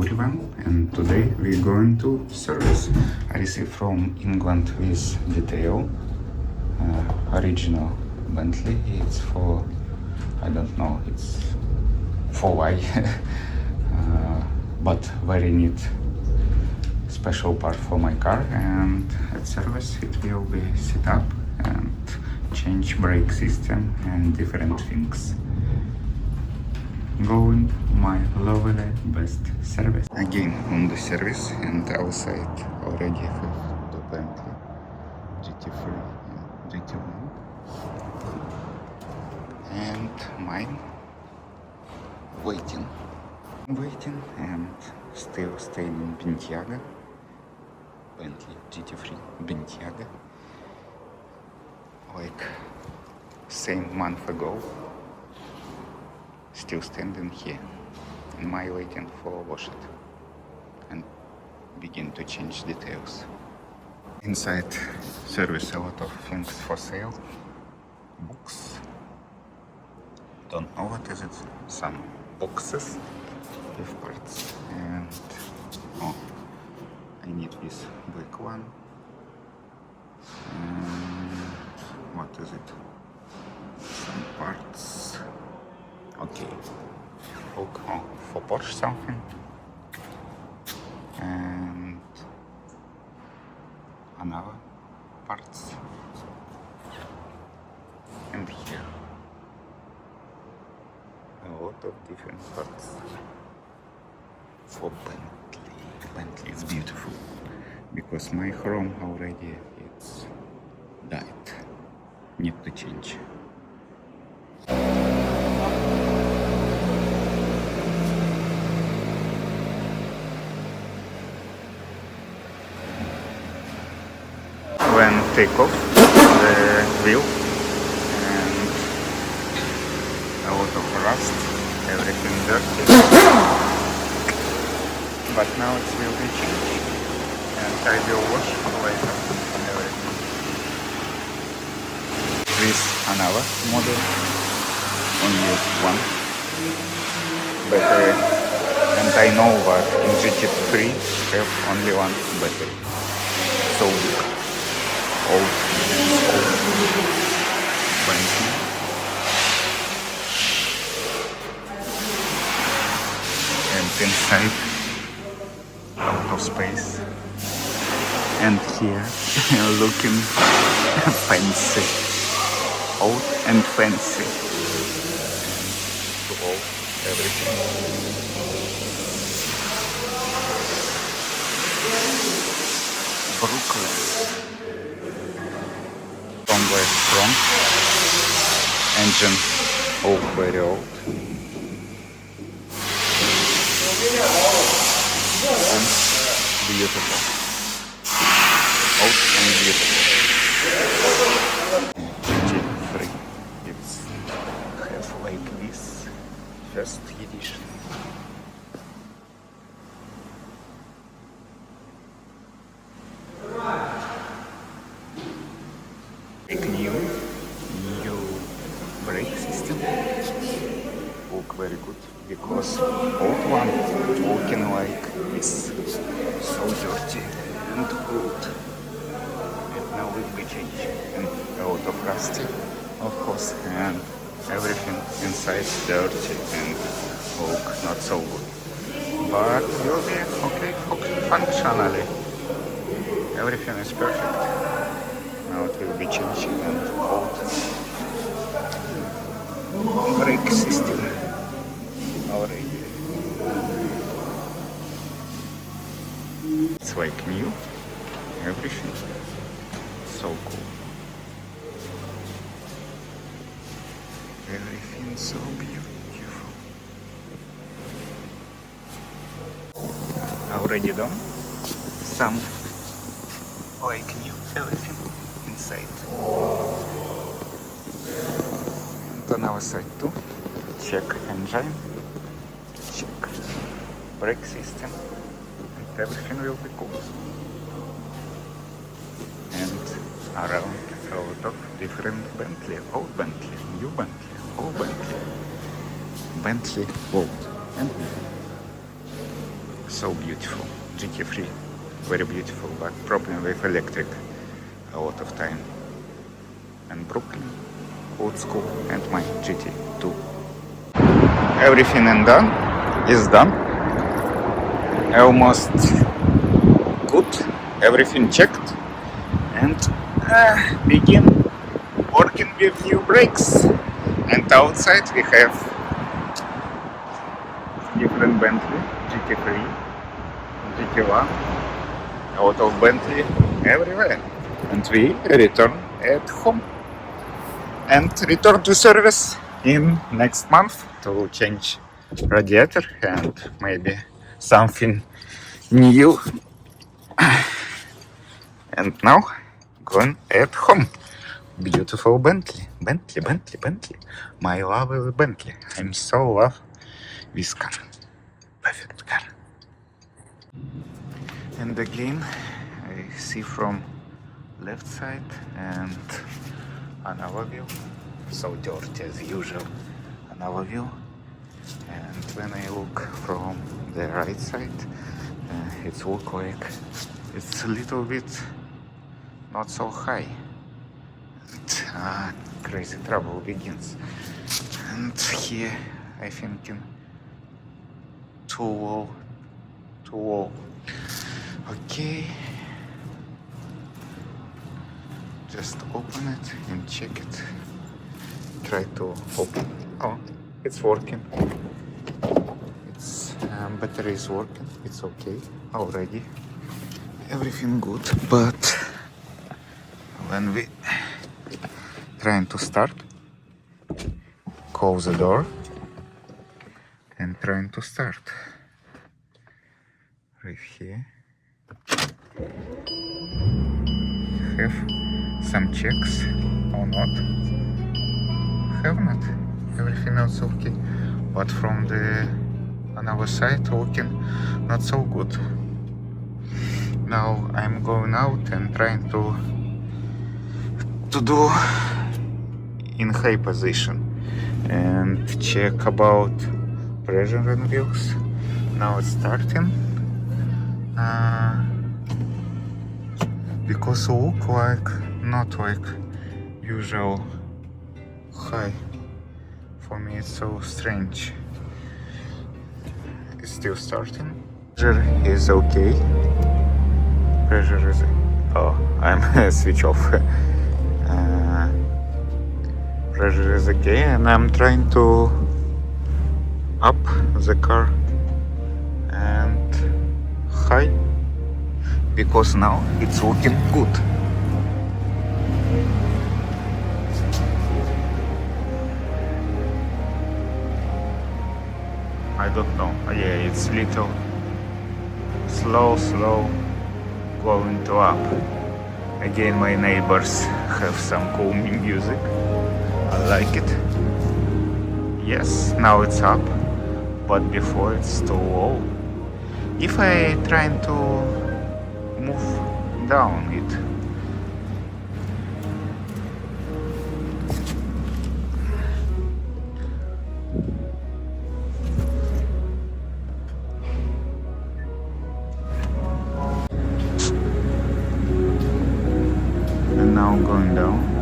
everyone, and today we're going to service. I received from England this detail, original Bentley. It's for, I don't know, it's for why, but very neat special part for my car, and at service it will be set up and change brake system and different things. Going my lovely best service. Again on the service, and outside already have the Bentley GT3 and GT1 and mine waiting and still staying in Bentley GT3 Bentley, like same month ago. Still standing here, and my waiting for wash it and begin to change details. Inside service a lot of things for sale, books, don't know what is it, some boxes with parts, and oh, I need this black one, and what is it, some parts. Okay, look, oh, for Porsche something, and another parts, and here a lot of different parts for Bentley. Bentley is beautiful because my chrome already it's died, need to change. When take off the wheel and a lot of rust, everything dirty, but now it will be changed and I will wash later everything. This another model, only one battery, and I know that in GT3 have only one battery, so big. Old Bentley. And inside out of space, and here looking fancy, old and fancy, and to all everything. Brooklyn. Very strong, engine all very old, and beautiful, old and beautiful. GT3, it's has like this first edition. New brake system look very good because old one looking like this, so dirty and old, and now will be changed, and a lot of rusty of course, and everything inside dirty and look not so good, but will be okay functionally, everything is perfect. Now it will be changed and old brake system already. It's like new, everything, so cool. Everything so beautiful. Already done, some like new, everything inside. And on our side too, check engine, check brake system, and everything will be cool. And around a lot of different Bentley, old Bentley, new Bentley, old Bentley, Bentley old and new. So beautiful. GT3, very beautiful, but problem with electric a lot of time. And Brooklyn, old school, and my GT2. Everything and done is done. Almost good. Everything checked, and begin working with new brakes. And outside we have different Bentley, GT3, GT1, a lot of Bentley everywhere. And we return at home. And return to service in next month to change radiator and maybe something new. And now going at home. Beautiful Bentley, Bentley, Bentley, Bentley. My lovely Bentley. I'm so love this car. Perfect car. And again, I see from left side and another view. So dirty as usual. Another view. And when I look from the right side, it looks like it's a little bit not so high. And crazy trouble begins. And here I think too low. Okay, just open it and check it. Try to open. Oh, it's working. It's battery is working. It's okay already. Everything good, but when we trying to start, close the door and trying to start. Right here have some checks or not. Have not. Everything else okay, but from the another side looking not so good. Now I'm going out and trying to do in high position and check about pressure in wheels. Now it's starting. Because look like not like usual high. For me it's so strange. It's still starting. Pressure is okay. Pressure is... Oh, I'm switch off. Pressure is okay, and I'm trying to up the car and high, because now it's looking good. I don't know. Yeah, it's little slow going to up. Again, my neighbors have some cool music. I like it. Yes, now it's up, but before it's too low. If I try to move down it, and now going down.